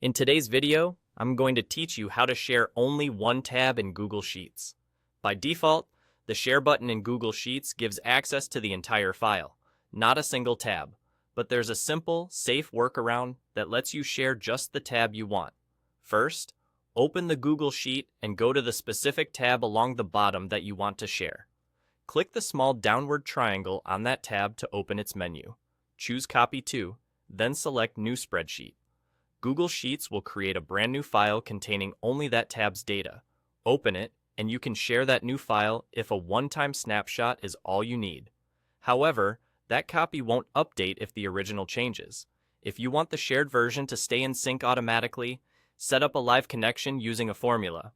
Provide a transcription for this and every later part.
In today's video, I'm going to teach you how to share only one tab in Google Sheets. By default, the Share button in Google Sheets gives access to the entire file, not a single tab. But there's a simple, safe workaround that lets you share just the tab you want. First, open the Google Sheet and go to the specific tab along the bottom that you want to share. Click the small downward triangle on that tab to open its menu. Choose Copy To, then select New Spreadsheet. Google Sheets will create a brand new file containing only that tab's data. Open it, and you can share that new file if a one-time snapshot is all you need. However, that copy won't update if the original changes. If you want the shared version to stay in sync automatically, set up a live connection using a formula.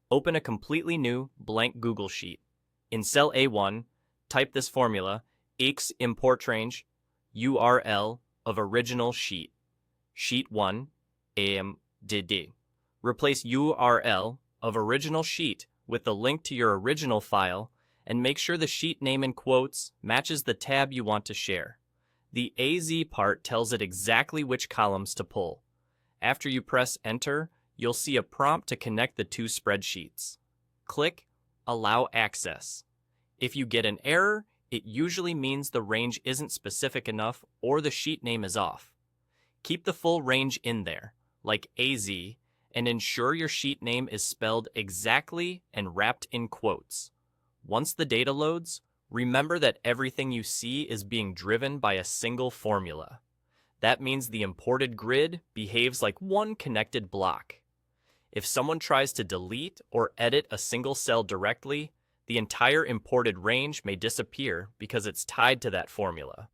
Open a completely new, blank Google Sheet. In cell A1, type this formula, x import range, URL of original sheet, sheet 1, AMDD. Replace URL of original sheet with the link to your original file and make sure the sheet name in quotes matches the tab you want to share. The AZ part tells it exactly which columns to pull. After you press Enter, you'll see a prompt to connect the two spreadsheets. Click Allow Access. If you get an error, it usually means the range isn't specific enough or the sheet name is off. Keep the full range in there, like AZ, and ensure your sheet name is spelled exactly and wrapped in quotes. Once the data loads, remember that everything you see is being driven by a single formula. That means the imported grid behaves like one connected block. If someone tries to delete or edit a single cell directly, the entire imported range may disappear because it's tied to that formula.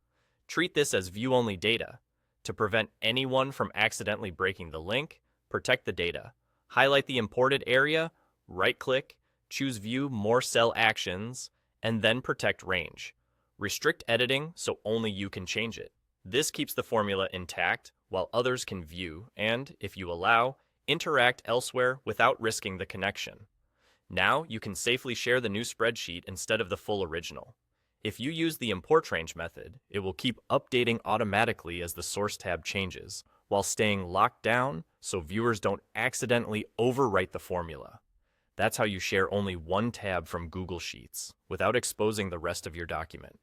Treat this as view-only data. To prevent anyone from accidentally breaking the link, protect the data. Highlight the imported area, right-click, choose View More Cell Actions, and then Protect Range. Restrict editing so only you can change it. This keeps the formula intact while others can view and, if you allow, interact elsewhere without risking the connection. Now you can safely share the new spreadsheet instead of the full original. If you use the import range method, it will keep updating automatically as the source tab changes, while staying locked down so viewers don't accidentally overwrite the formula. That's how you share only one tab from Google Sheets, without exposing the rest of your document.